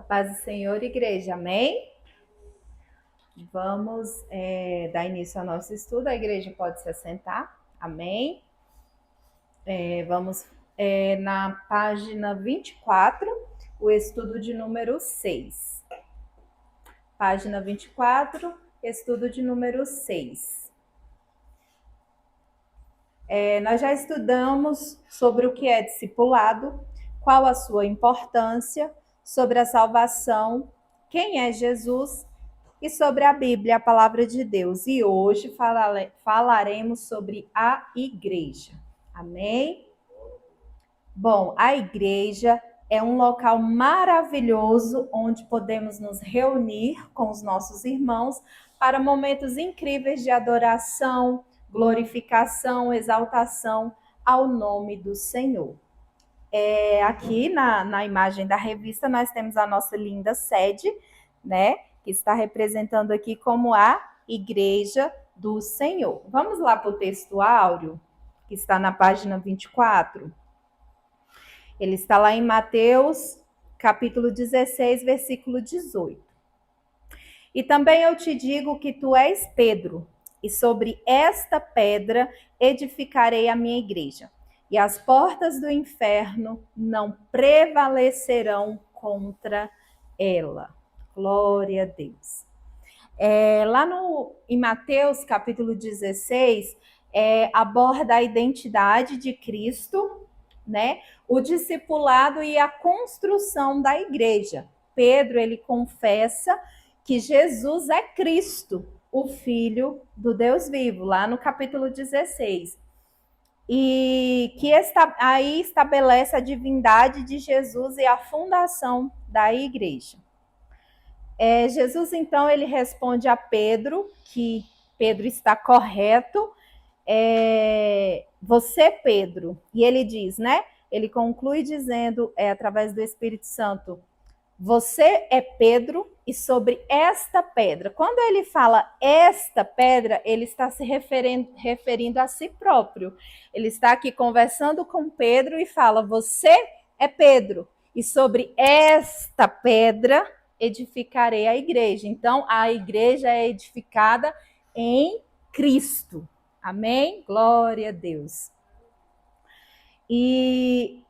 Paz do Senhor, igreja, amém? Vamos dar início ao nosso estudo. A igreja pode se assentar, amém? Vamos na página 24, o estudo de número 6. Página 24, estudo de número 6. Nós já estudamos sobre o que é discipulado, qual a sua importância, sobre a salvação, quem é Jesus e sobre a Bíblia, a palavra de Deus. E hoje falaremos sobre a igreja. Amém? Bom, a igreja é um local maravilhoso onde podemos nos reunir com os nossos irmãos para momentos incríveis de adoração, glorificação, exaltação ao nome do Senhor. Aqui na imagem da revista nós temos a nossa linda sede, né? Que está representando aqui como a Igreja do Senhor. Vamos lá para o texto áureo, que está na página 24. Ele está lá em Mateus, capítulo 16, versículo 18. E também eu te digo que tu és Pedro, e sobre esta pedra edificarei a minha igreja, e as portas do inferno não prevalecerão contra ela. Glória a Deus. Lá em Mateus, capítulo 16, aborda a identidade de Cristo, né? O discipulado e a construção da igreja. Pedro, ele confessa que Jesus é Cristo, o Filho do Deus vivo, lá no capítulo 16. E que aí estabelece a divindade de Jesus e a fundação da igreja. Jesus, então, ele responde a Pedro que Pedro está correto. Você, Pedro, e ele diz, né? Ele conclui dizendo, através do Espírito Santo, você é Pedro e sobre esta pedra. Quando ele fala esta pedra, ele está se referindo a si próprio. Ele está aqui conversando com Pedro e fala, você é Pedro e sobre esta pedra edificarei a igreja. Então, a igreja é edificada em Cristo. Amém? Glória a Deus. E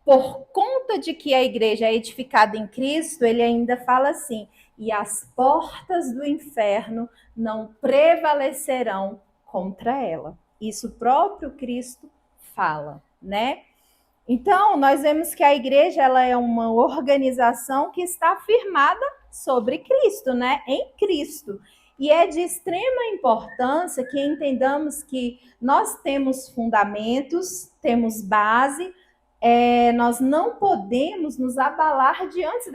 por conta de que a igreja é edificada em Cristo, ele ainda fala assim, e as portas do inferno não prevalecerão contra ela. Isso o próprio Cristo fala, né? Então, nós vemos que a igreja ela é uma organização que está firmada sobre Cristo, né? Em Cristo. E é de extrema importância que entendamos que nós temos fundamentos, temos base, nós não podemos nos abalar diante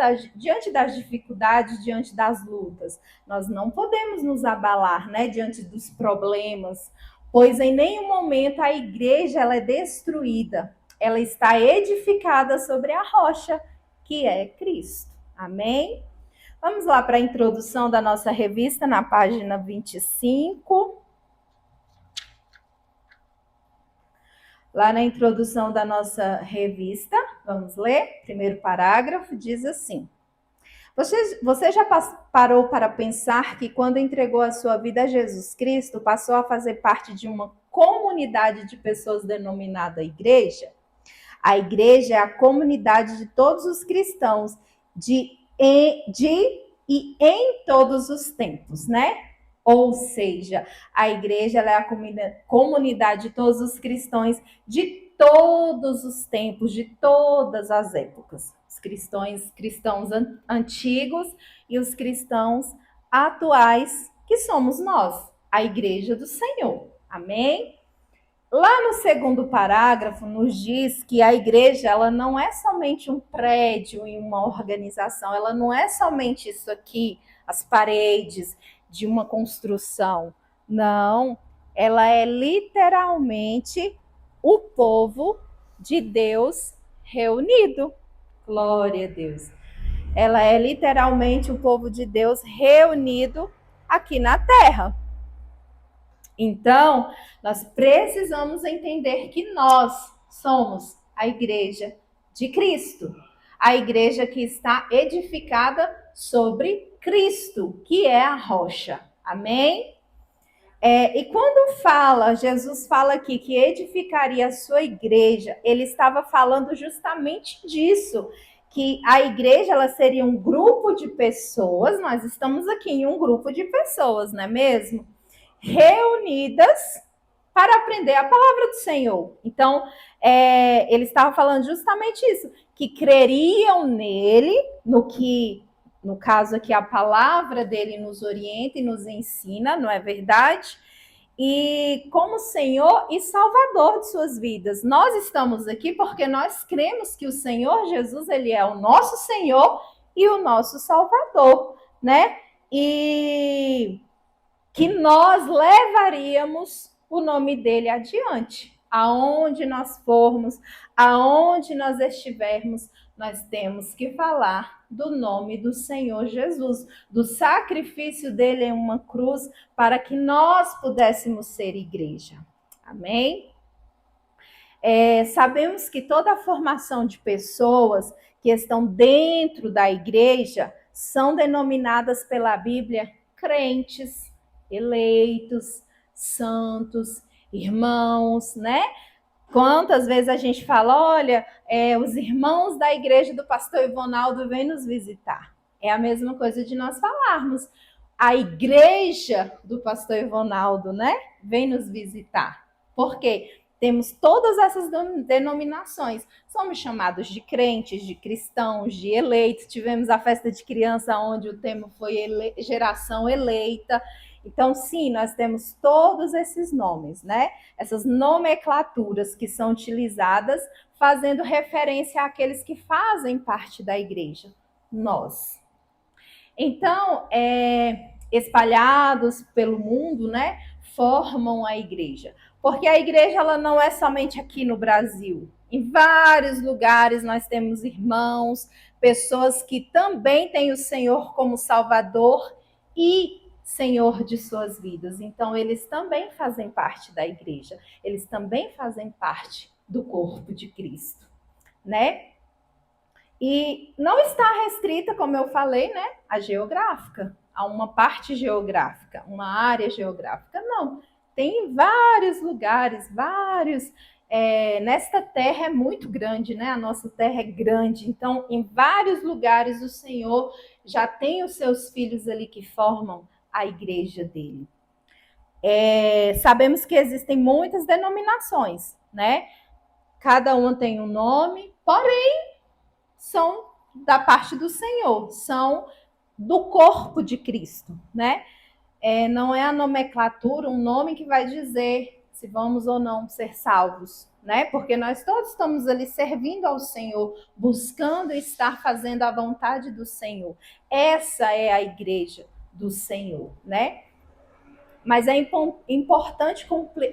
das dificuldades, diante das lutas. Nós não podemos nos abalar, né, diante dos problemas, pois em nenhum momento a igreja ela é destruída. Ela está edificada sobre a rocha, que é Cristo. Amém? Vamos lá para a introdução da nossa revista, na página 25. Lá na introdução da nossa revista, vamos ler? Primeiro parágrafo diz assim: Você já parou para pensar que quando entregou a sua vida a Jesus Cristo, passou a fazer parte de uma comunidade de pessoas denominada igreja? A igreja é a comunidade de todos os cristãos de e em todos os tempos, né? Ou seja, a igreja ela é a comunidade de todos os cristãos de todos os tempos, de todas as épocas. Os cristãos antigos e os cristãos atuais, que somos nós, a igreja do Senhor. Amém? Lá no segundo parágrafo, nos diz que a igreja ela não é somente um prédio e uma organização, ela não é somente isso aqui, as paredes de uma construção. Não, ela é literalmente o povo de Deus reunido. Glória a Deus. Ela é literalmente o povo de Deus reunido aqui na terra. Então, nós precisamos entender que nós somos a igreja de Cristo. A igreja que está edificada sobre Cristo, que é a rocha. Amém? E quando Jesus fala aqui que edificaria a sua igreja, ele estava falando justamente disso, que a igreja ela seria um grupo de pessoas, nós estamos aqui em um grupo de pessoas, não é mesmo? Reunidas para aprender a palavra do Senhor. Então, ele estava falando justamente isso, que creriam nele, no caso aqui, a palavra dele nos orienta e nos ensina, não é verdade? E como Senhor e Salvador de suas vidas. Nós estamos aqui porque nós cremos que o Senhor Jesus, ele é o nosso Senhor e o nosso Salvador, né? E que nós levaríamos o nome dele adiante. Aonde nós formos, aonde nós estivermos, nós temos que falar do nome do Senhor Jesus, do sacrifício dele em uma cruz, para que nós pudéssemos ser igreja. Amém? Sabemos que toda a formação de pessoas que estão dentro da igreja são denominadas pela Bíblia crentes, eleitos, santos, irmãos, né? Quantas vezes a gente fala, olha, os irmãos da igreja do pastor Ivonaldo vêm nos visitar. É a mesma coisa de nós falarmos. A igreja do pastor Ivonaldo, né? Vem nos visitar. Por quê? Temos todas essas denominações. Somos chamados de crentes, de cristãos, de eleitos. Tivemos a festa de criança onde o tema foi geração eleita. Então, sim, nós temos todos esses nomes, né? Essas nomenclaturas que são utilizadas fazendo referência àqueles que fazem parte da igreja, nós. Então, espalhados pelo mundo, né, formam a igreja. Porque a igreja ela não é somente aqui no Brasil. Em vários lugares nós temos irmãos, pessoas que também têm o Senhor como Salvador e Senhor de suas vidas. Então, eles também fazem parte da igreja. Eles também fazem parte do corpo de Cristo, né? E não está restrita, como eu falei, né, a geográfica, a uma parte geográfica, uma área geográfica. Não, tem vários lugares, vários. Nesta terra é muito grande, né? A nossa terra é grande. Então, em vários lugares o Senhor já tem os seus filhos ali que formam a igreja dele. Sabemos que existem muitas denominações, né? Cada uma tem um nome, porém são da parte do Senhor, são do corpo de Cristo, né? Não é a nomenclatura, um nome que vai dizer se vamos ou não ser salvos, né? Porque nós todos estamos ali servindo ao Senhor, buscando estar fazendo a vontade do Senhor. Essa é a igreja do Senhor, né? Mas é importante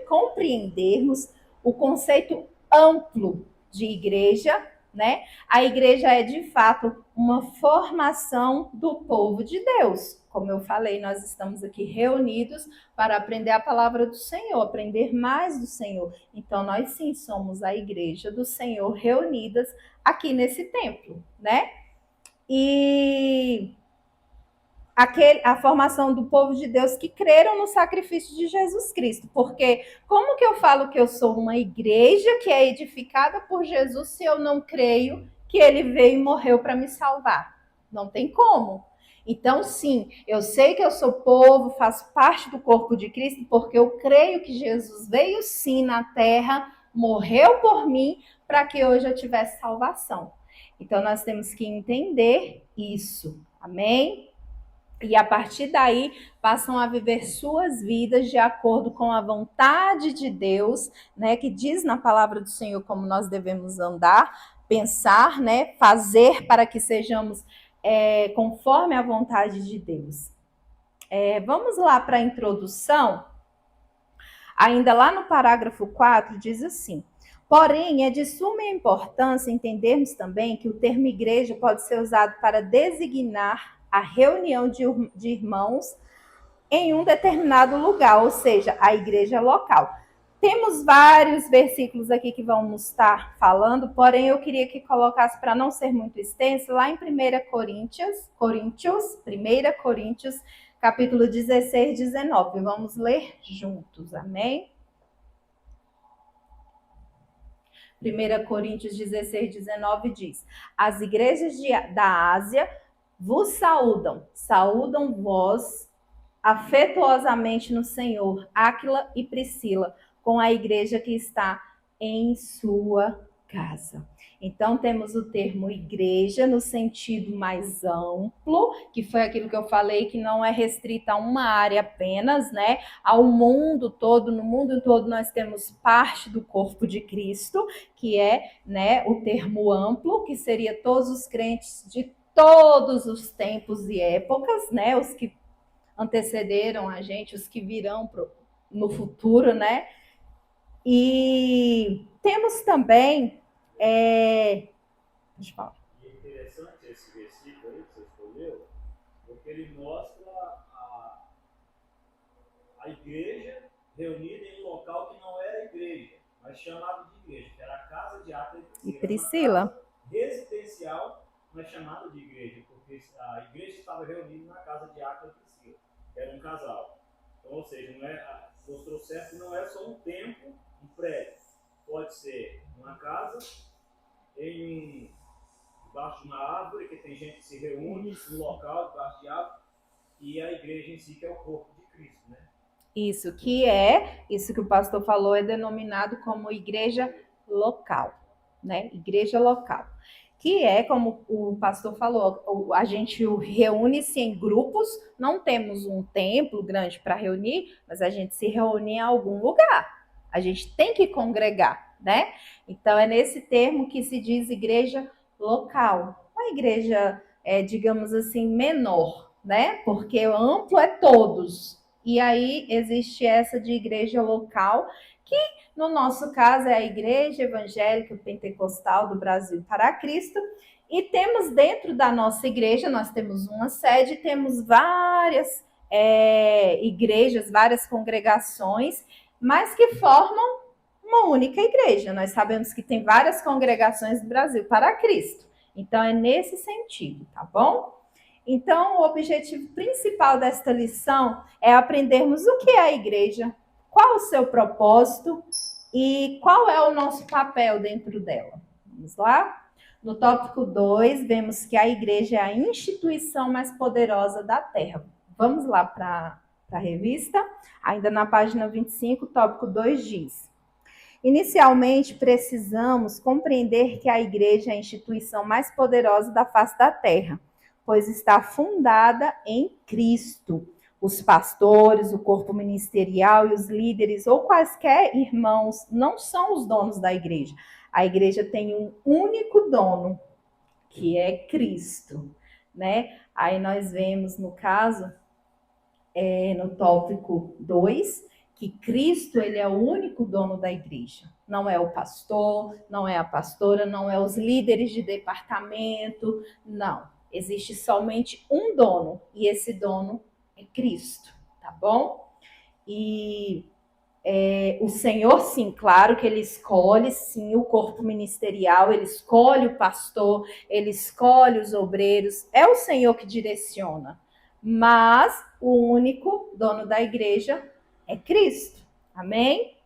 compreendermos o conceito amplo de igreja, né? A igreja é de fato uma formação do povo de Deus. Como eu falei, nós estamos aqui reunidos para aprender a palavra do Senhor, aprender mais do Senhor. Então, nós sim somos a igreja do Senhor reunidas aqui nesse templo, né? E a formação do povo de Deus que creram no sacrifício de Jesus Cristo. Porque como que eu falo que eu sou uma igreja que é edificada por Jesus se eu não creio que ele veio e morreu para me salvar? Não tem como. Então, sim, eu sei que eu sou povo, faço parte do corpo de Cristo, porque eu creio que Jesus veio sim na terra, morreu por mim, para que hoje eu tivesse salvação. Então, nós temos que entender isso. Amém? E a partir daí passam a viver suas vidas de acordo com a vontade de Deus, né? Que diz na palavra do Senhor como nós devemos andar, pensar, né? Fazer para que sejamos conforme a vontade de Deus. Vamos lá para a introdução. Ainda lá no parágrafo 4 diz assim: porém, é de suma importância entendermos também que o termo igreja pode ser usado para designar a reunião de irmãos em um determinado lugar, ou seja, a igreja local. temos vários versículos aqui que vamos estar falando, porém eu queria que colocasse, para não ser muito extenso, lá em 1 Coríntios, capítulo 16, 19. Vamos ler juntos, amém? 1 Coríntios 16, 19 diz: as igrejas da Ásia vos saúdam vós afetuosamente no Senhor, Áquila e Priscila, com a igreja que está em sua casa. Então, temos o termo igreja no sentido mais amplo, que foi aquilo que eu falei, que não é restrita a uma área apenas, né? Ao mundo todo, no mundo todo nós temos parte do corpo de Cristo, que é, né, o termo amplo, que seria todos os crentes de todos os tempos e épocas, né? Os que antecederam a gente, os que virão no futuro, né? E temos também. Deixa eu falar. E é interessante esse versículo aí que você escolheu, porque ele mostra a igreja reunida em um local que não era igreja, mas chamado de igreja, que era a casa de Áquila e Priscila. Residencial, mas chamada de igreja, porque a igreja estava reunida na casa de Áquila e Priscila, que era um casal. Então, ou seja, mostrou certo que não é só um templo, um prédio. Pode ser uma casa, debaixo de uma árvore, que tem gente que se reúne no local, debaixo de árvore, e a igreja em si, que é o corpo de Cristo, né? Isso que o pastor falou, é denominado como igreja local, né? Igreja local. Que é, como o pastor falou, a gente reúne-se em grupos, não temos um templo grande para reunir, mas a gente se reúne em algum lugar. A gente tem que congregar, né? Então, é nesse termo que se diz igreja local. Uma igreja, digamos assim, menor, né? Porque amplo é todos. E aí existe essa de igreja local, que no nosso caso é a Igreja Evangélica Pentecostal do Brasil para Cristo. E temos dentro da nossa igreja, nós temos uma sede, temos várias igrejas, várias congregações, mas que formam uma única igreja. Nós sabemos que tem várias congregações do Brasil para Cristo. Então é nesse sentido, tá bom? Então, o objetivo principal desta lição é aprendermos o que é a igreja, qual o seu propósito e qual é o nosso papel dentro dela. Vamos lá? No tópico 2, vemos que a igreja é a instituição mais poderosa da Terra. Vamos lá para a revista? Ainda na página 25, tópico 2 diz: inicialmente, precisamos compreender que a igreja é a instituição mais poderosa da face da Terra, pois está fundada em Cristo. Os pastores, o corpo ministerial e os líderes ou quaisquer irmãos não são os donos da igreja. A igreja tem um único dono, que é Cristo, né? Aí nós vemos, no caso, no tópico 2, que Cristo, ele é o único dono da igreja. Não é o pastor, não é a pastora, não é os líderes de departamento, não. Existe somente um dono, e esse dono é Cristo, tá bom? E o Senhor, sim, claro que ele escolhe, sim, o corpo ministerial, ele escolhe o pastor, ele escolhe os obreiros, é o Senhor que direciona. Mas o único dono da igreja é Cristo. Amém?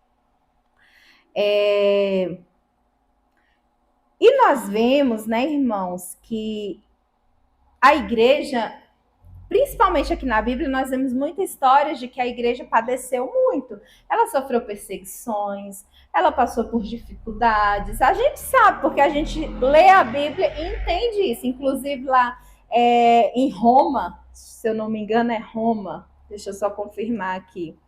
E nós vemos, né, irmãos, que a igreja, principalmente aqui na Bíblia, nós vemos muitas histórias de que a igreja padeceu muito. Ela sofreu perseguições, ela passou por dificuldades. A gente sabe, porque a gente lê a Bíblia e entende isso. Inclusive lá em Roma, se eu não me engano é Roma, deixa eu só confirmar aqui.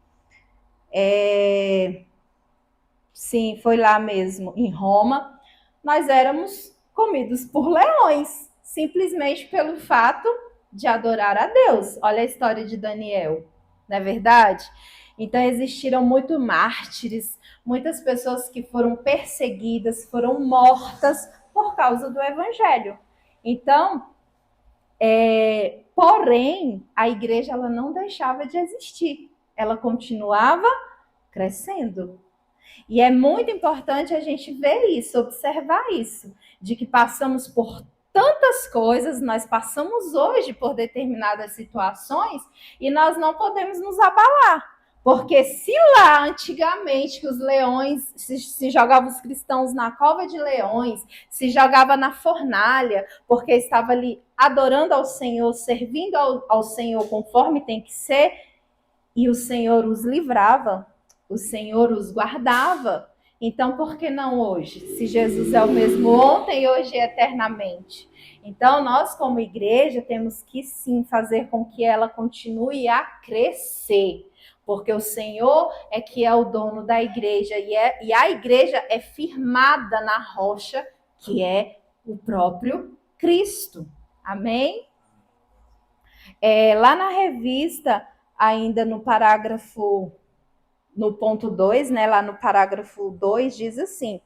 Sim, foi lá mesmo, em Roma. Nós éramos comidos por leões, simplesmente pelo fato de adorar a Deus. Olha a história de Daniel, não é verdade? Então existiram muitos mártires, muitas pessoas que foram perseguidas, foram mortas por causa do evangelho. Então, porém, a igreja ela não deixava de existir. Ela continuava crescendo. E é muito importante a gente ver isso, observar isso, de que passamos por tantas coisas, nós passamos hoje por determinadas situações e nós não podemos nos abalar. Porque se lá antigamente que os leões se jogavam os cristãos na cova de leões, se jogava na fornalha, porque estava ali adorando ao Senhor, servindo ao Senhor conforme tem que ser, e o Senhor os livrava, o Senhor os guardava. Então, por que não hoje? Se Jesus é o mesmo ontem, hoje e eternamente. Então, nós, como igreja, temos que sim fazer com que ela continue a crescer. Porque o Senhor é que é o dono da igreja e a igreja é firmada na rocha, que é o próprio Cristo. Amém? Lá na revista, ainda no parágrafo, no ponto 2, né, lá no parágrafo 2, diz assim: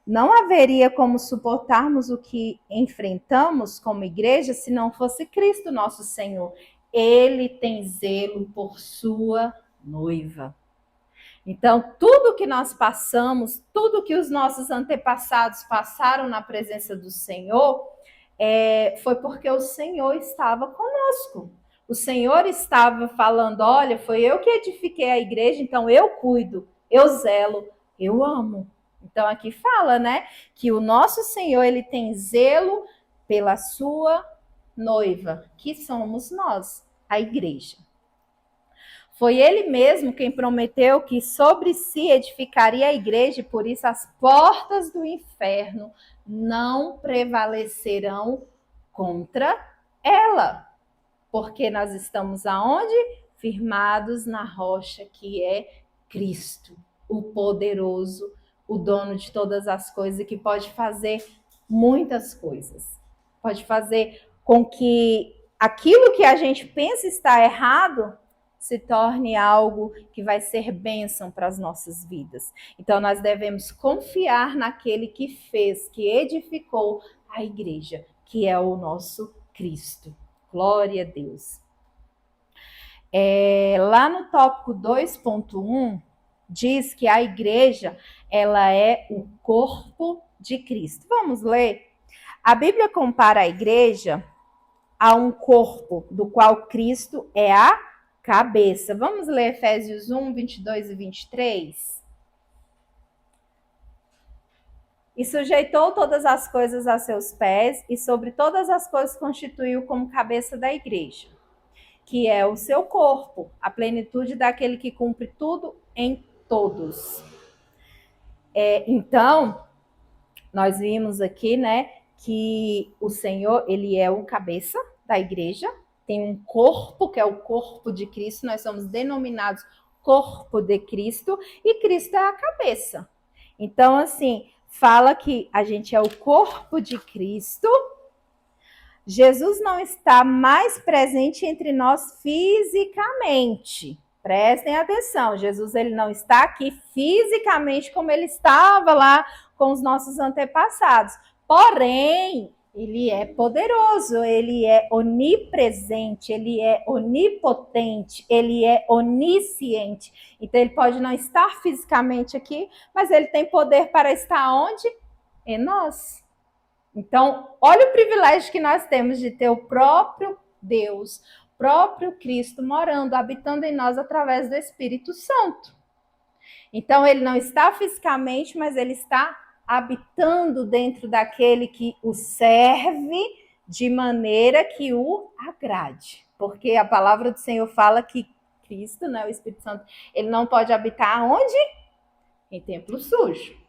não haveria como suportarmos o que enfrentamos como igreja se não fosse Cristo nosso Senhor. Ele tem zelo por sua noiva. Então, tudo que nós passamos, tudo que os nossos antepassados passaram na presença do Senhor, foi porque o Senhor estava conosco. O Senhor estava falando: olha, foi eu que edifiquei a igreja, então eu cuido, eu zelo, eu amo. Então aqui fala, né, que o nosso Senhor, ele tem zelo pela sua noiva, que somos nós, a igreja. Foi ele mesmo quem prometeu que sobre si edificaria a igreja, e por isso as portas do inferno não prevalecerão contra ela. Porque nós estamos aonde? Firmados na rocha que é Cristo, o poderoso, o dono de todas as coisas e que pode fazer muitas coisas. Pode fazer com que aquilo que a gente pensa estar errado se torne algo que vai ser bênção para as nossas vidas. Então nós devemos confiar naquele que fez, que edificou a igreja, que é o nosso Cristo. Glória a Deus. Lá no tópico 2.1, diz que a igreja, ela é o corpo de Cristo. Vamos ler? A Bíblia compara a igreja a um corpo do qual Cristo é a cabeça. Vamos ler Efésios 1, 22 e 23? E sujeitou todas as coisas a seus pés, e sobre todas as coisas constituiu como cabeça da igreja, que é o seu corpo, a plenitude daquele que cumpre tudo em todos. Então, nós vimos aqui, né, que o Senhor, ele é o cabeça da igreja, tem um corpo, que é o corpo de Cristo, nós somos denominados corpo de Cristo, e Cristo é a cabeça. Então, assim, fala que a gente é o corpo de Cristo. Jesus não está mais presente entre nós fisicamente. Prestem atenção, Jesus ele não está aqui fisicamente como ele estava lá com os nossos antepassados. Porém, ele é poderoso, ele é onipresente, ele é onipotente, ele é onisciente. Então ele pode não estar fisicamente aqui, mas ele tem poder para estar onde? Em nós. Então, olha o privilégio que nós temos de ter o próprio Deus, próprio Cristo morando, habitando em nós através do Espírito Santo. Então, ele não está fisicamente, mas ele está habitando dentro daquele que o serve de maneira que o agrade. Porque a palavra do Senhor fala que Cristo, né, o Espírito Santo, ele não pode habitar onde? Em templo sujo.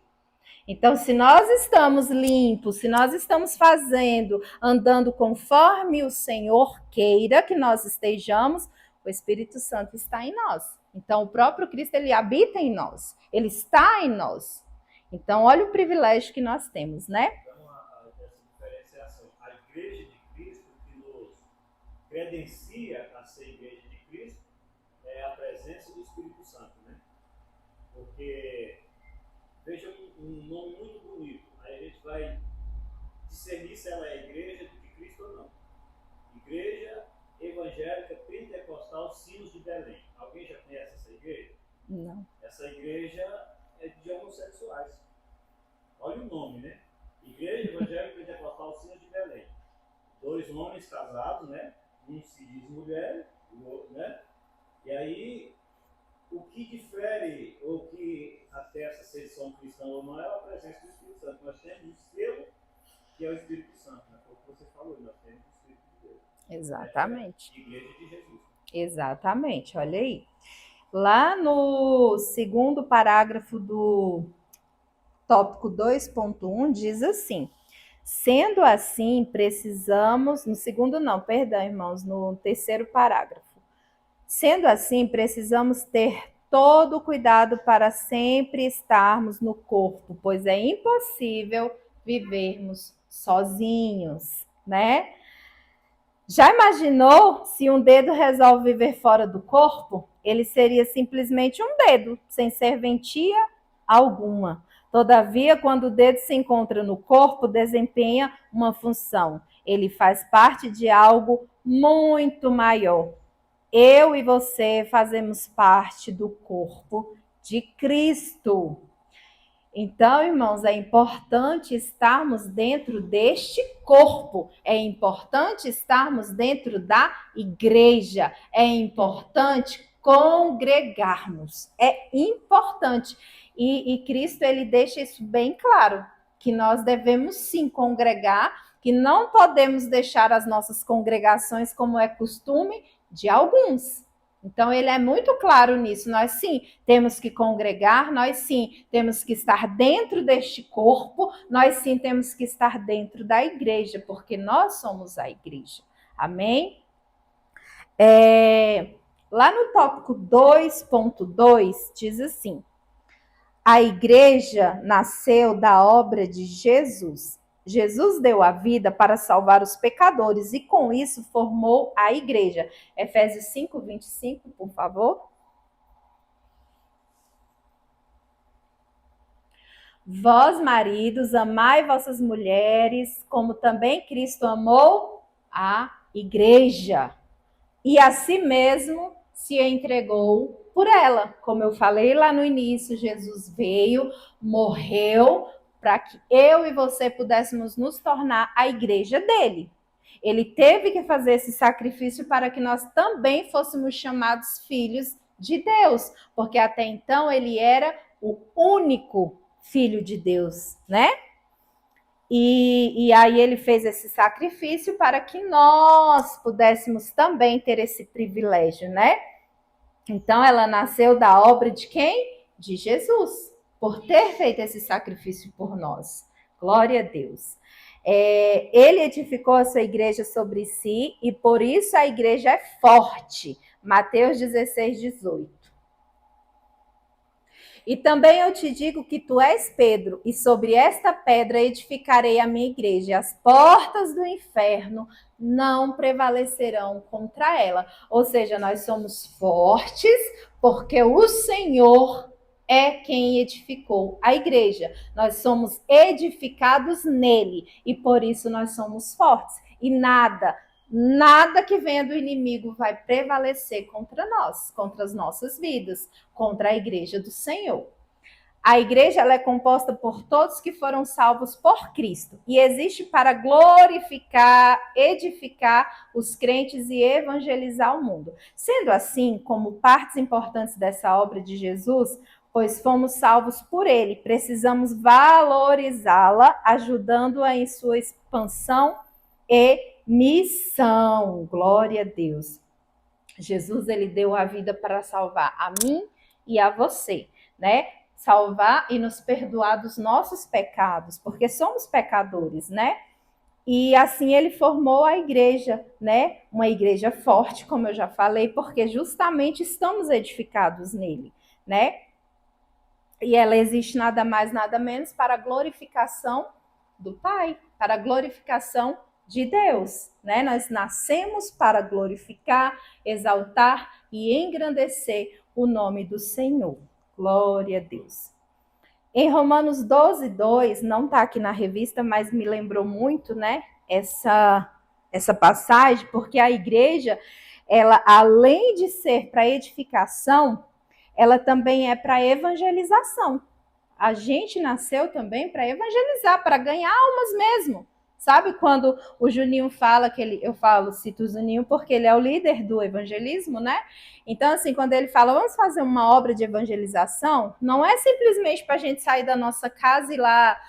Então, se nós estamos limpos, se nós estamos fazendo, andando conforme o Senhor queira que nós estejamos, o Espírito Santo está em nós. Então, o próprio Cristo, ele habita em nós, ele está em nós. Então, olha o privilégio que nós temos, né? Então, essa diferenciação, a igreja de Cristo que nos credencia a ser igreja de Cristo é a presença do Espírito Santo, né? Porque veja um nome muito bonito. Aí a gente vai discernir se ela é igreja de Cristo ou não. Igreja Evangélica Pentecostal Sinos de Belém. Alguém já conhece essa igreja? Não. Essa igreja é de dois homens casados, né? Um se diz mulher, o outro, né? E aí, o que difere, ou que atesta se eles são cristãos ou não, é a presença do Espírito Santo. Nós temos um selo que é o Espírito Santo, né? Foi o que você falou, nós temos o Espírito de Deus. Exatamente. É a Igreja de Jesus. Exatamente, olha aí. Lá no segundo parágrafo do tópico 2.1 diz assim: sendo assim, precisamos, no segundo não, perdão, irmãos, no terceiro parágrafo. Sendo assim, precisamos ter todo o cuidado para sempre estarmos no corpo, pois é impossível vivermos sozinhos, né? Já imaginou se um dedo resolve viver fora do corpo? Ele seria simplesmente um dedo, sem serventia alguma. Todavia, quando o dedo se encontra no corpo, desempenha uma função. Ele faz parte de algo muito maior. Eu e você fazemos parte do corpo de Cristo. Então, irmãos, é importante estarmos dentro deste corpo, é importante estarmos dentro da igreja, é importante congregarmos, é importante. E Cristo, ele deixa isso bem claro, que nós devemos sim congregar, que não podemos deixar as nossas congregações como é costume de alguns. Então, ele é muito claro nisso. Nós, sim, temos que congregar, nós, sim, temos que estar dentro deste corpo, nós, sim, temos que estar dentro da igreja, porque nós somos a igreja. Amém? Lá no tópico 2.2, diz assim: a igreja nasceu da obra de Jesus. Jesus deu a vida para salvar os pecadores e com isso formou a igreja. Efésios 5:25, por favor. Vós, maridos, amai vossas mulheres, como também Cristo amou a igreja e a si mesmo se entregou por ela. Como eu falei lá no início, Jesus veio, morreu para que eu e você pudéssemos nos tornar a igreja dele. Ele teve que fazer esse sacrifício para que nós também fôssemos chamados filhos de Deus, porque até então ele era o único filho de Deus, né? E aí ele fez esse sacrifício para que nós pudéssemos também ter esse privilégio, né? Então ela nasceu da obra de quem? De Jesus, por ter feito esse sacrifício por nós. Glória a Deus. Ele edificou a sua igreja sobre si e por isso a igreja é forte. Mateus 16:18. E também eu te digo que tu és Pedro, e sobre esta pedra edificarei a minha igreja, e as portas do inferno não prevalecerão contra ela. Ou seja, nós somos fortes porque o Senhor é quem edificou a igreja. Nós somos edificados nele e por isso nós somos fortes. E nada que venha do inimigo vai prevalecer contra nós, contra as nossas vidas, contra a igreja do Senhor. A igreja ela é composta por todos que foram salvos por Cristo e existe para glorificar, edificar os crentes e evangelizar o mundo. Sendo assim, como partes importantes dessa obra de Jesus, pois fomos salvos por ele, precisamos valorizá-la, ajudando-a em sua expansão e missão. Glória a Deus. Jesus, ele deu a vida para salvar a mim e a você, né? Salvar e nos perdoar dos nossos pecados, porque somos pecadores, né? E assim ele formou a igreja, né? Uma igreja forte, como eu já falei, porque justamente estamos edificados nele, né? E ela existe nada mais, nada menos para a glorificação do Pai, para a glorificação de Deus, né? Nós nascemos para glorificar, exaltar e engrandecer o nome do Senhor. Glória a Deus. Em Romanos 12:2, não está aqui na revista, mas me lembrou muito, né? Essa passagem, porque a igreja, ela, além de ser para edificação, ela também é para evangelização. A gente nasceu também para evangelizar, para ganhar almas mesmo, Sabe quando o Juninho fala que cito o Juninho porque ele é o líder do evangelismo, né? Então, assim, quando ele fala, vamos fazer uma obra de evangelização, não é simplesmente para a gente sair da nossa casa e ir lá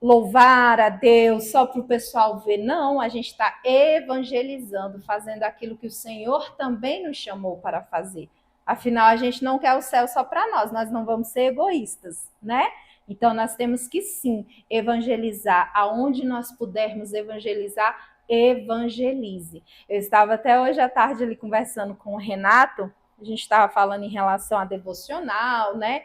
louvar a Deus só para o pessoal ver, não, a gente está evangelizando, fazendo aquilo que o Senhor também nos chamou para fazer. Afinal, a gente não quer o céu só para nós não vamos ser egoístas, né? Então, nós temos que sim evangelizar, aonde nós pudermos evangelizar, evangelize. Eu estava até hoje à tarde ali conversando com o Renato, a gente estava falando em relação a devocional, né?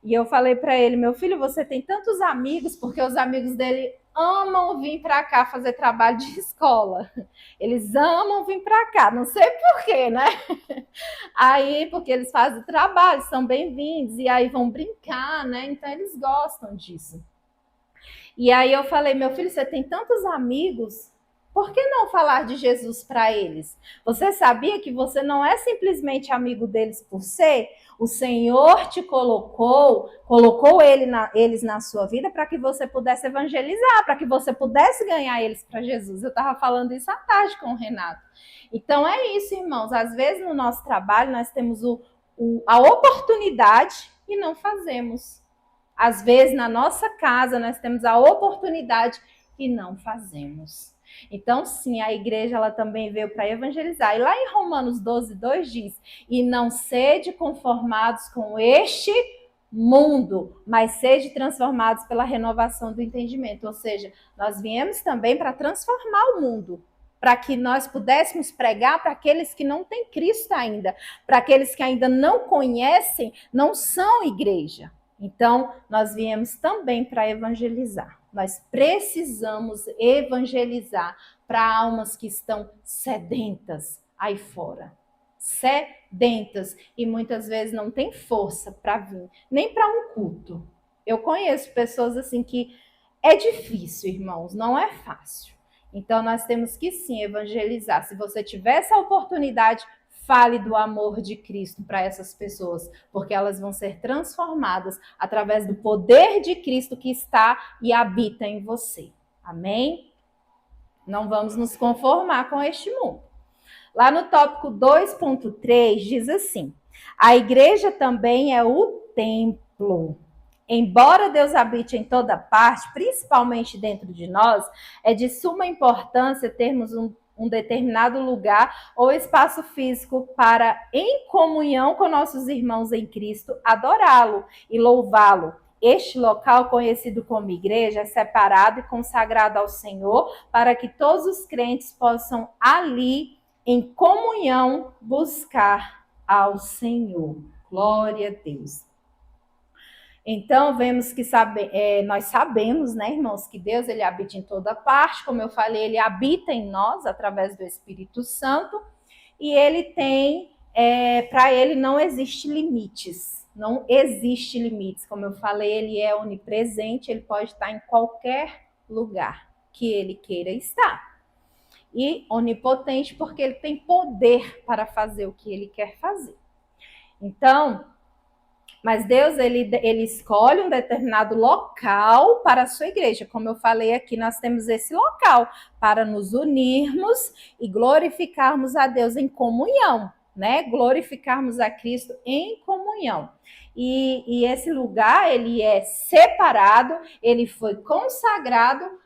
E eu falei para ele, meu filho, você tem tantos amigos, porque os amigos dele amam vir para cá fazer trabalho de escola. Eles amam vir para cá, não sei porquê, né? Aí, porque eles fazem trabalho, são bem-vindos, e aí vão brincar, né? Então eles gostam disso. E aí eu falei, meu filho, você tem tantos amigos, por que não falar de Jesus para eles? Você sabia que você não é simplesmente amigo deles por ser? O Senhor te colocou eles na sua vida para que você pudesse evangelizar, para que você pudesse ganhar eles para Jesus. Eu estava falando isso à tarde com o Renato. Então é isso, irmãos. Às vezes no nosso trabalho nós temos a oportunidade e não fazemos. Às vezes, na nossa casa, nós temos a oportunidade e não fazemos. Então, sim, a igreja ela também veio para evangelizar. E lá em Romanos 12:2 diz: e não sede conformados com este mundo, mas sede transformados pela renovação do entendimento. Ou seja, nós viemos também para transformar o mundo, para que nós pudéssemos pregar para aqueles que não têm Cristo ainda, para aqueles que ainda não conhecem, não são igreja. Então, nós viemos também para evangelizar. Nós precisamos evangelizar para almas que estão sedentas aí fora. Sedentas. E muitas vezes não tem força para vir, nem para um culto. Eu conheço pessoas assim que é difícil, irmãos, não é fácil. Então, nós temos que sim evangelizar. Se você tiver essa oportunidade, fale do amor de Cristo para essas pessoas, porque elas vão ser transformadas através do poder de Cristo que está e habita em você. Amém? Não vamos nos conformar com este mundo. Lá no tópico 2.3 diz assim: a igreja também é o templo. Embora Deus habite em toda parte, principalmente dentro de nós, é de suma importância termos um determinado lugar ou espaço físico para, em comunhão com nossos irmãos em Cristo, adorá-lo e louvá-lo. Este local, conhecido como igreja, é separado e consagrado ao Senhor para que todos os crentes possam ali, em comunhão, buscar ao Senhor. Glória a Deus. Então, vemos que nós sabemos, né, irmãos, que Deus ele habita em toda parte, como eu falei, ele habita em nós através do Espírito Santo, e ele tem, para ele não existe limites, não existe limites, como eu falei, ele é onipresente, ele pode estar em qualquer lugar que ele queira estar. E onipotente porque ele tem poder para fazer o que ele quer fazer. Então, mas Deus, ele escolhe um determinado local para a sua igreja. Como eu falei aqui, nós temos esse local para nos unirmos e glorificarmos a Deus em comunhão, né? Glorificarmos a Cristo em comunhão. E esse lugar, ele é separado, ele foi consagrado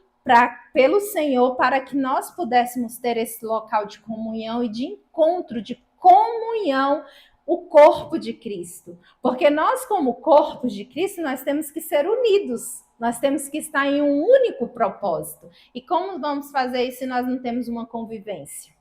pelo Senhor para que nós pudéssemos ter esse local de comunhão e de encontro, de comunhão, o corpo de Cristo. Porque nós, como corpo de Cristo, nós temos que ser unidos. Nós temos que estar em um único propósito. E como vamos fazer isso se nós não temos uma convivência?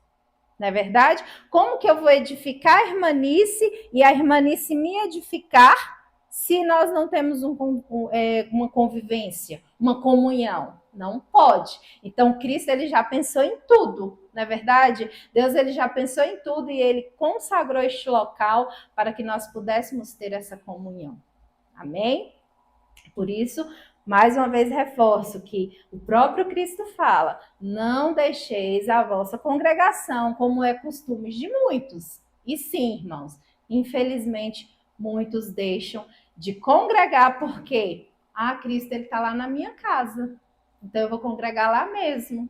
Não é verdade? Como que eu vou edificar a irmanice e a irmanice me edificar se nós não temos uma convivência, uma comunhão? Não pode. Então, Cristo ele já pensou em tudo, não é verdade? Deus ele já pensou em tudo e ele consagrou este local para que nós pudéssemos ter essa comunhão. Amém? Por isso, mais uma vez reforço que o próprio Cristo fala: não deixeis a vossa congregação, como é costume de muitos. E sim, irmãos, infelizmente, muitos deixam de congregar porque Cristo ele está lá na minha casa. então eu vou congregar lá mesmo.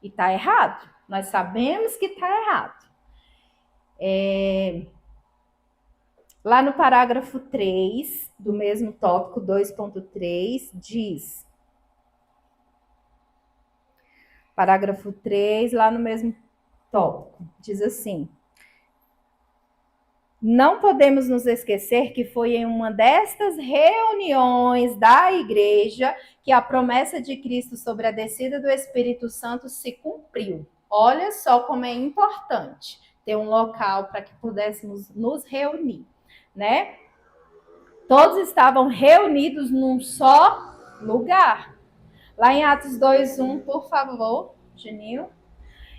E está errado. Nós sabemos que está errado. Lá no parágrafo 3 do mesmo tópico 2.3 diz, parágrafo 3, lá no mesmo tópico, diz assim: não podemos nos esquecer que foi em uma destas reuniões da igreja que a promessa de Cristo sobre a descida do Espírito Santo se cumpriu. Olha só como é importante ter um local para que pudéssemos nos reunir, né? Todos estavam reunidos num só lugar. Lá em Atos 2:1, por favor, Juninho.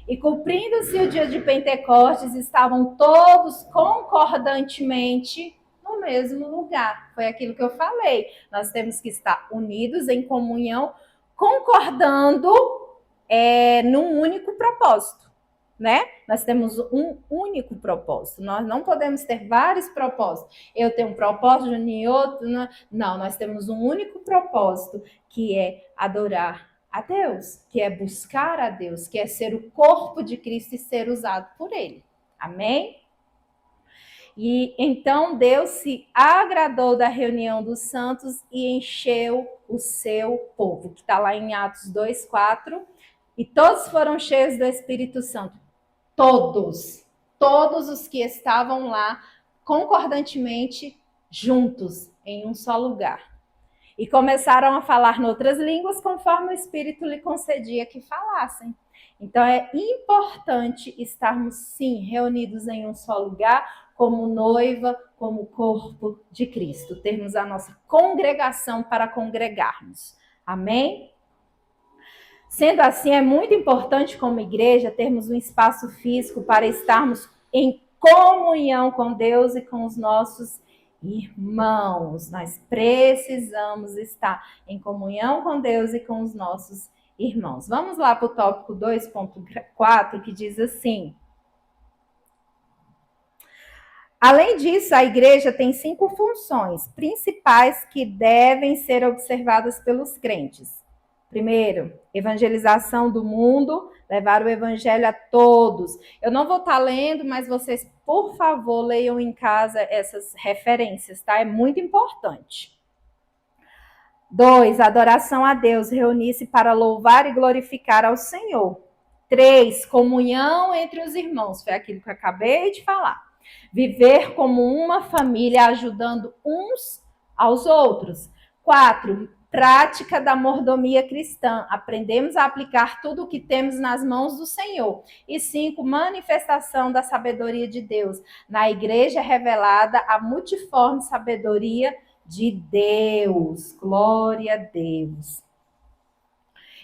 E cumprindo-se o dia de Pentecostes, estavam todos concordantemente no mesmo lugar. Foi aquilo que eu falei. Nós temos que estar unidos em comunhão, concordando num único propósito, né? Nós temos um único propósito. Nós não podemos ter vários propósitos. Eu tenho um propósito, Juninho, outro. Não, nós temos um único propósito, que é adorar a Deus, que é buscar a Deus, que é ser o corpo de Cristo e ser usado por Ele. Amém? E então Deus se agradou da reunião dos santos e encheu o seu povo, que está lá em Atos 2:4. E todos foram cheios do Espírito Santo. Todos os que estavam lá concordantemente juntos em um só lugar. E começaram a falar em outras línguas conforme o Espírito lhe concedia que falassem. Então é importante estarmos, sim, reunidos em um só lugar, como noiva, como corpo de Cristo. Termos a nossa congregação para congregarmos. Amém? Sendo assim, é muito importante como igreja termos um espaço físico para estarmos em comunhão com Deus e com os nossos irmãos. Nós precisamos estar em comunhão com Deus e com os nossos irmãos. Vamos lá para o tópico 2.4, que diz assim: além disso, a igreja tem 5 funções principais que devem ser observadas pelos crentes. Primeiro, evangelização do mundo, levar o evangelho a todos. Eu não vou estar lendo, mas vocês, por favor, leiam em casa essas referências, tá? É muito importante. 2, adoração a Deus, reunir-se para louvar e glorificar ao Senhor. 3, comunhão entre os irmãos, foi aquilo que eu acabei de falar. Viver como uma família, ajudando uns aos outros. 4, prática da mordomia cristã. Aprendemos a aplicar tudo o que temos nas mãos do Senhor. E 5, manifestação da sabedoria de Deus. Na igreja revelada a multiforme sabedoria de Deus. Glória a Deus.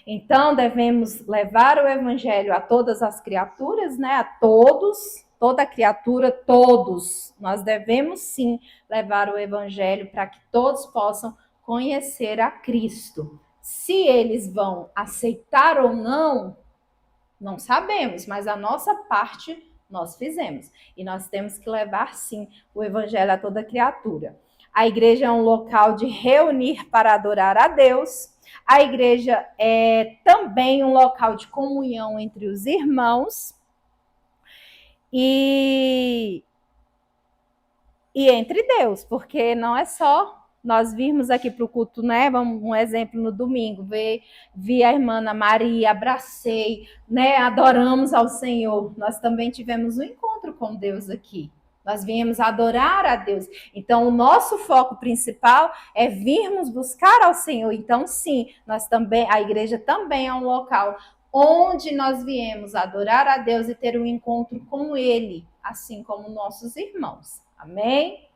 Então, devemos levar o evangelho a todas as criaturas, né? A todos, toda criatura, todos. Nós devemos sim levar o evangelho para que todos possam conhecer a Cristo. Se eles vão aceitar ou não, não sabemos, mas a nossa parte nós fizemos. E nós temos que levar sim o evangelho a toda criatura. A igreja é um local de reunir para adorar a Deus. A igreja é também um local de comunhão entre os irmãos e entre Deus, porque não é só nós virmos aqui para o culto, né? Vamos, um exemplo no domingo, vi a irmã Ana Maria, abracei, né? Adoramos ao Senhor. Nós também tivemos um encontro com Deus aqui. Nós viemos adorar a Deus. Então, o nosso foco principal é virmos buscar ao Senhor. Então, sim, nós também, a igreja também é um local onde nós viemos adorar a Deus e ter um encontro com Ele, assim como nossos irmãos. Amém?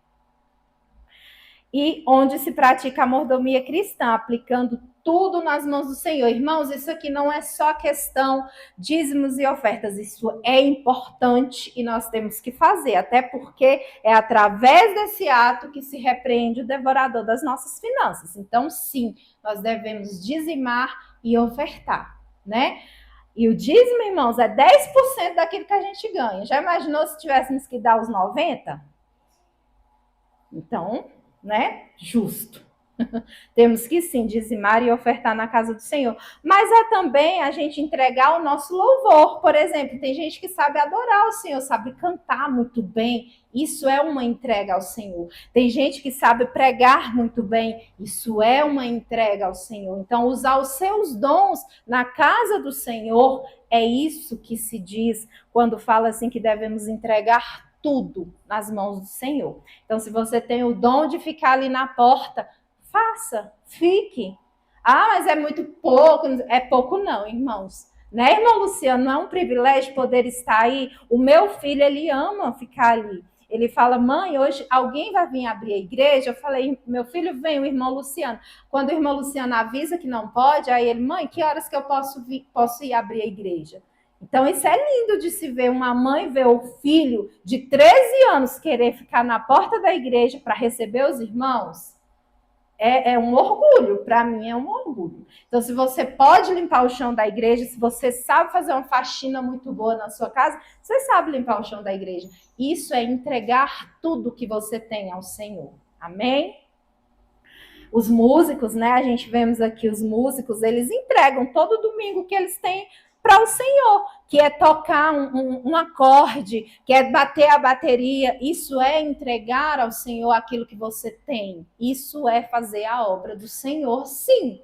E onde se pratica a mordomia cristã, aplicando tudo nas mãos do Senhor. Irmãos, isso aqui não é só questão dízimos e ofertas, isso é importante e nós temos que fazer, até porque é através desse ato que se repreende o devorador das nossas finanças. Então, sim, nós devemos dizimar e ofertar, né? E o dízimo, irmãos, é 10% daquilo que a gente ganha. Já imaginou se tivéssemos que dar os 90%? Então, né? Justo. Temos que sim dizimar e ofertar na casa do Senhor. Mas é também a gente entregar o nosso louvor. Por exemplo, tem gente que sabe adorar o Senhor, sabe cantar muito bem. Isso é uma entrega ao Senhor. Tem gente que sabe pregar muito bem. Isso é uma entrega ao Senhor. Então, usar os seus dons na casa do Senhor é isso que se diz quando fala assim que devemos entregar tudo nas mãos do Senhor. Então, se você tem o dom de ficar ali na porta, faça, fique. Ah, mas é muito pouco. É pouco não, irmãos. Né, irmão Luciano? Não é um privilégio poder estar aí? O meu filho, ele ama ficar ali. Ele fala, mãe, hoje alguém vai vir abrir a igreja? Eu falei, meu filho, vem o irmão Luciano. Quando o irmão Luciano avisa que não pode, aí ele, mãe, que horas que eu posso ir abrir a igreja? Então, isso é lindo de se ver, uma mãe ver o filho de 13 anos querer ficar na porta da igreja para receber os irmãos. É um orgulho, para mim é um orgulho. Então, se você pode limpar o chão da igreja, se você sabe fazer uma faxina muito boa na sua casa, você sabe limpar o chão da igreja. Isso é entregar tudo que você tem ao Senhor. Amém? Os músicos, né? A gente vemos aqui os músicos, eles entregam todo domingo que eles têm para o Senhor, que é tocar um acorde, que é bater a bateria. Isso é entregar ao Senhor aquilo que você tem. Isso é fazer a obra do Senhor, sim.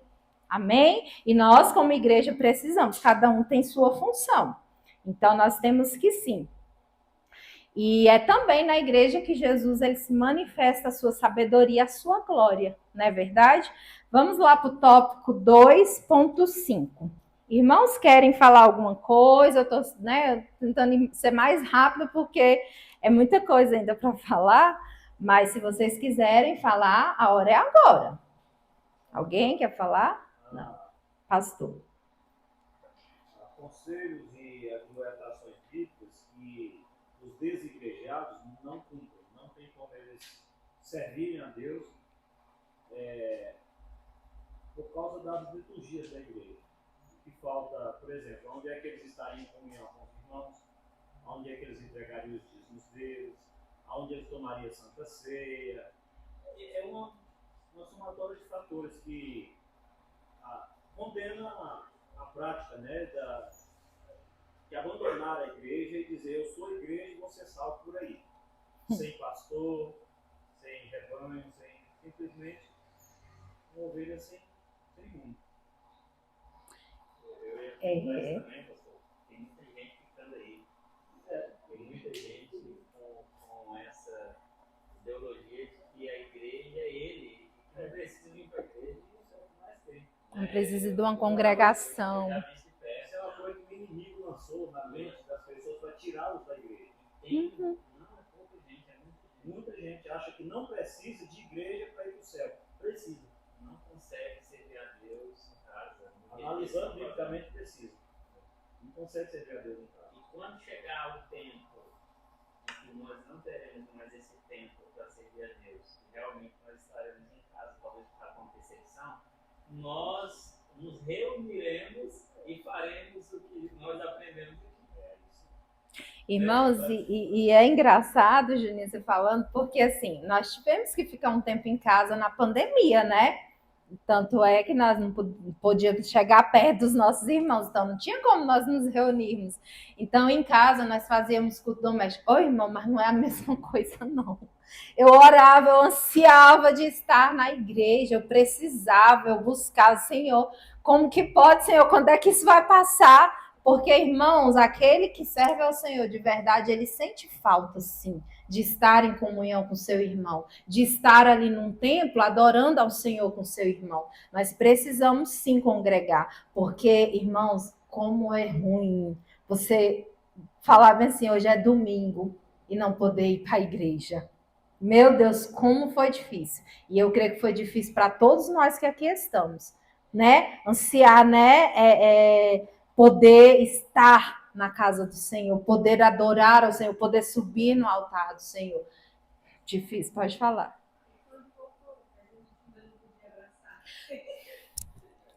Amém? E nós, como igreja, precisamos. Cada um tem sua função. Então, nós temos que sim. E é também na igreja que Jesus ele se manifesta a sua sabedoria, a sua glória, não é verdade? Vamos lá para o tópico 2.5. Irmãos, querem falar alguma coisa? Eu estou tentando ser mais rápido porque é muita coisa ainda para falar, mas se vocês quiserem falar, a hora é agora. Alguém quer falar? Não. Pastor. Conselhos e orientações bíblicas que os desigrejados não cumprem, não tem como eles servirem a Deus por causa das liturgias da igreja. Que falta, por exemplo, onde é que eles estariam em comunhão com os irmãos, onde é que eles entregariam os dízimos deles, onde eles tomariam a Santa Ceia. É uma somatória de fatores que condena a prática, né, de abandonar a igreja e dizer eu sou igreja e vou ser salvo por aí. Sem pastor, sem rebanho, simplesmente uma ovelha sem rumo. Eu ia também, pastor. Tem muita gente ficando aí. Tem muita gente com essa ideologia de que a igreja é ele, que não precisa vir para a igreja, isso é o que mais tem. Não precisa de uma congregação. Essa é uma coisa que o inimigo lançou na mente das pessoas para tirá-los da igreja. Uhum. Não é pouca gente, muita gente acha que não precisa de igreja para ir para o céu. Precisa. Não consegue servir a Deus em casa. Analisando biblicamente, precisa. Não consegue servir a Deus em casa. E quando chegar o tempo em que nós não teremos mais esse tempo para servir a Deus, realmente nós estaremos em casa, talvez com percepção, nós nos reuniremos e faremos o que nós aprendemos aqui. Irmãos, e é engraçado, Juninho, você falando, porque assim, nós tivemos que ficar um tempo em casa na pandemia, né? Tanto é que nós não podíamos chegar perto dos nossos irmãos, então não tinha como nós nos reunirmos. Então, em casa, nós fazíamos culto doméstico. Ô, irmão, mas não é a mesma coisa, não. Eu orava, eu ansiava de estar na igreja, eu precisava, eu buscava, Senhor, como que pode, Senhor, quando é que isso vai passar? Porque, irmãos, aquele que serve ao Senhor de verdade, ele sente falta, sim, de estar em comunhão com seu irmão, de estar ali num templo adorando ao Senhor com seu irmão. Nós precisamos, sim, congregar, porque, irmãos, como é ruim você falar bem assim, hoje é domingo e não poder ir para a igreja. Meu Deus, como foi difícil. E eu creio que foi difícil para todos nós que aqui estamos, né? Ansiar, né? Poder estar na casa do Senhor, poder adorar ao Senhor, poder subir no altar do Senhor. Difícil, pode falar.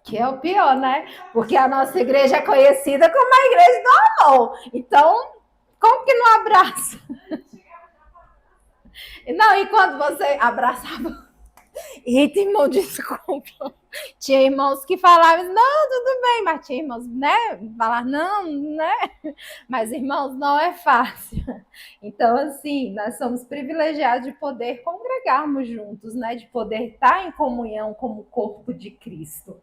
Que é o pior, né? Porque a nossa igreja é conhecida como a igreja do amor. Então, como que não abraça? Não, e quando você abraçava Eita, irmão, desculpa. Tinha irmãos que falavam, não, tudo bem, mas tinha irmãos, né? Falar, não, né? Mas, irmãos, não é fácil. Então, assim, nós somos privilegiados de poder congregarmos juntos, né? De poder estar em comunhão como corpo de Cristo.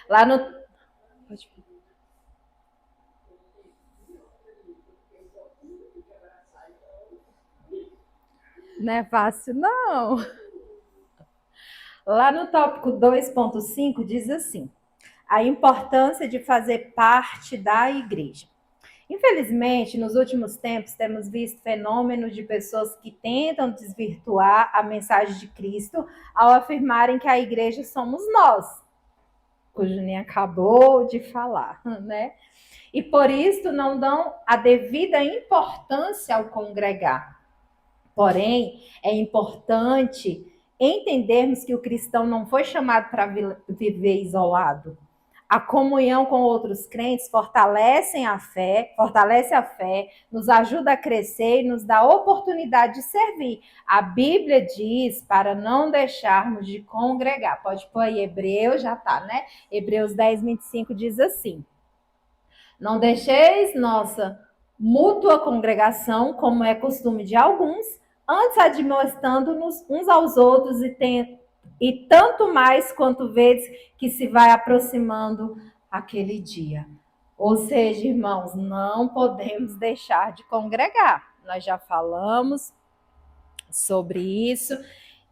Lá no. Não é fácil, não. Lá no tópico 2.5 diz assim: a importância de fazer parte da igreja. Infelizmente, nos últimos tempos, temos visto fenômenos de pessoas que tentam desvirtuar a mensagem de Cristo ao afirmarem que a igreja somos nós, que o Juninho acabou de falar, né? E por isso não dão a devida importância ao congregar. Porém, é importante entendermos que o cristão não foi chamado para viver isolado. A comunhão com outros crentes fortalece a fé, nos ajuda a crescer e nos dá a oportunidade de servir. A Bíblia diz para não deixarmos de congregar. Pode pôr aí Hebreus, já tá, né? Hebreus 10:25 diz assim: não deixeis nossa mútua congregação, como é costume de alguns, antes admoestando-nos uns aos outros e tanto mais quanto vedes que se vai aproximando aquele dia. Ou seja, irmãos, não podemos deixar de congregar. Nós já falamos sobre isso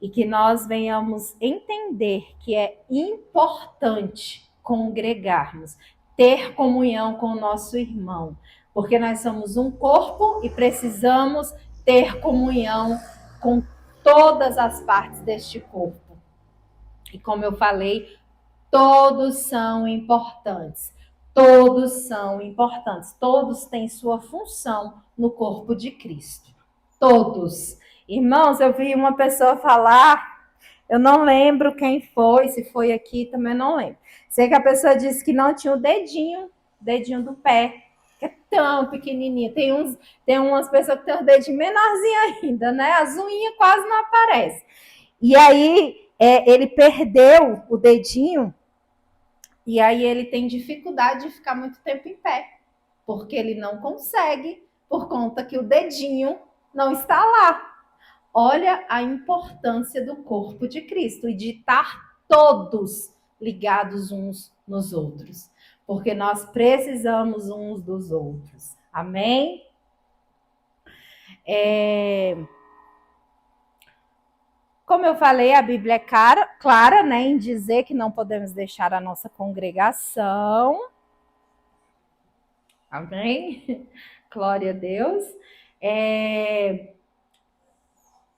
e que nós venhamos entender que é importante congregarmos, ter comunhão com o nosso irmão, porque nós somos um corpo e precisamos ter comunhão com todas as partes deste corpo. E como eu falei, todos são importantes. Todos são importantes. Todos têm sua função no corpo de Cristo. Todos. Irmãos, eu vi uma pessoa falar, eu não lembro quem foi, se foi aqui, também não lembro. Sei que a pessoa disse que não tinha o dedinho do pé, que é tão pequenininho. Tem umas pessoas que têm o dedinho menorzinho ainda, né? As unhas quase não aparecem. E aí, ele perdeu o dedinho e aí ele tem dificuldade de ficar muito tempo em pé, porque ele não consegue, por conta que o dedinho não está lá. Olha a importância do corpo de Cristo e de estar todos ligados uns nos outros, porque nós precisamos uns dos outros. Amém? Como eu falei, a Bíblia é clara, né, em dizer que não podemos deixar a nossa congregação. Amém? Glória a Deus.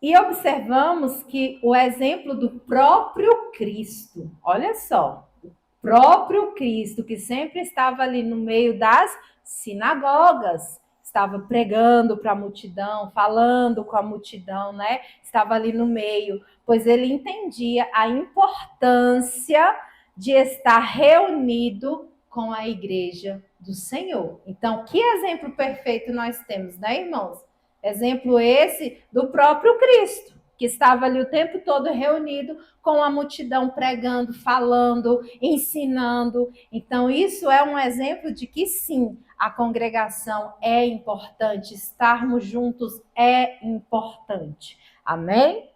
E observamos que o exemplo do próprio Cristo, olha só, o próprio Cristo, que sempre estava ali no meio das sinagogas, estava pregando para a multidão, falando com a multidão, né? Estava ali no meio, pois ele entendia a importância de estar reunido com a igreja do Senhor. Então, que exemplo perfeito nós temos, né, irmãos? Exemplo esse do próprio Cristo, que estava ali o tempo todo reunido com a multidão, pregando, falando, ensinando. Então, isso é um exemplo de que sim, a congregação é importante, estarmos juntos é importante. Amém?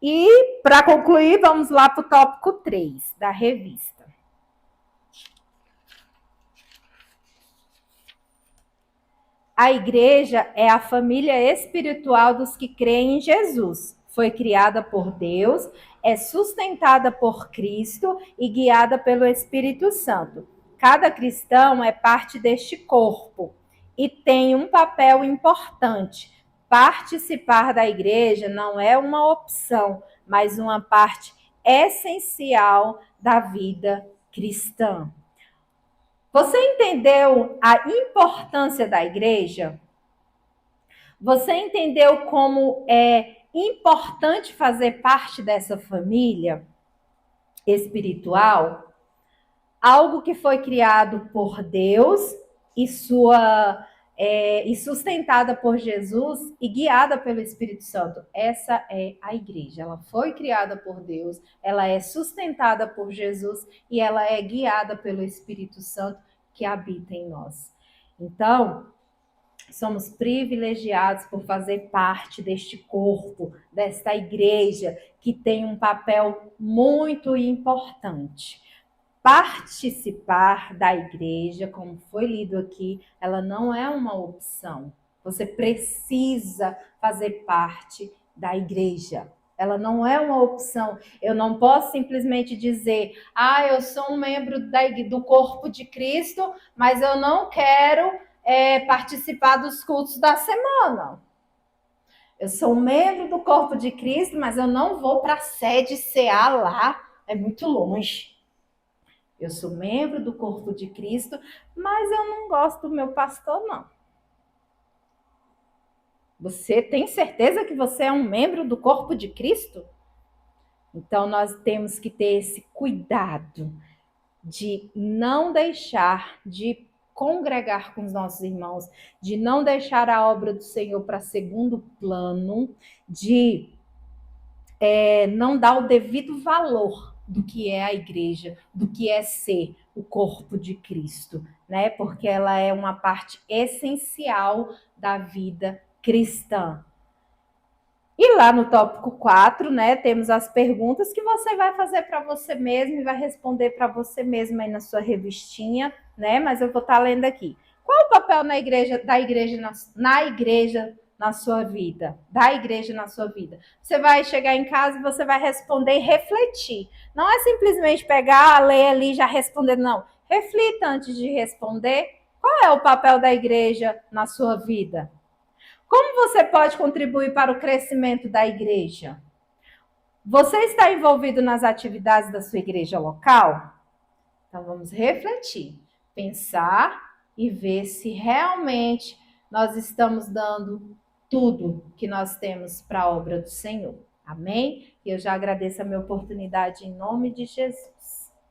E, para concluir, vamos lá para o tópico 3 da revista. A igreja é a família espiritual dos que creem em Jesus. Foi criada por Deus, é sustentada por Cristo e guiada pelo Espírito Santo. Cada cristão é parte deste corpo e tem um papel importante. Participar da igreja não é uma opção, mas uma parte essencial da vida cristã. Você entendeu a importância da igreja? Você entendeu como é importante fazer parte dessa família espiritual? Algo que foi criado por Deus e sua e sustentada por Jesus e guiada pelo Espírito Santo. Essa é a igreja. Ela foi criada por Deus, ela é sustentada por Jesus e ela é guiada pelo Espírito Santo que habita em nós. Então, somos privilegiados por fazer parte deste corpo, desta igreja, que tem um papel muito importante. Participar da igreja, como foi lido aqui, ela não é uma opção. Você precisa fazer parte da igreja. Ela não é uma opção. Eu não posso simplesmente dizer, eu sou um membro do corpo de Cristo, mas eu não quero participar dos cultos da semana. Eu sou um membro do corpo de Cristo, mas eu não vou para a sede CA lá, é muito longe. Eu sou membro do corpo de Cristo, mas eu não gosto do meu pastor, não. Você tem certeza que você é um membro do corpo de Cristo? Então, nós temos que ter esse cuidado de não deixar de congregar com os nossos irmãos, de não deixar a obra do Senhor para segundo plano, de não dar o devido valor do que é a igreja, do que é ser o corpo de Cristo, né? Porque ela é uma parte essencial da vida cristã. E lá no tópico 4, né, temos as perguntas que você vai fazer para você mesmo e vai responder para você mesmo aí na sua revistinha, né? Mas eu vou estar lendo aqui. Qual o papel na igreja na sua vida? Da igreja na sua vida? Você vai chegar em casa e você vai responder e refletir. Não é simplesmente pegar, ler ali e já responder, não. Reflita antes de responder. Qual é o papel da igreja na sua vida? Como você pode contribuir para o crescimento da igreja? Você está envolvido nas atividades da sua igreja local? Então vamos refletir, pensar e ver se realmente nós estamos dando tudo que nós temos para a obra do Senhor. Amém? E eu já agradeço a minha oportunidade em nome de Jesus.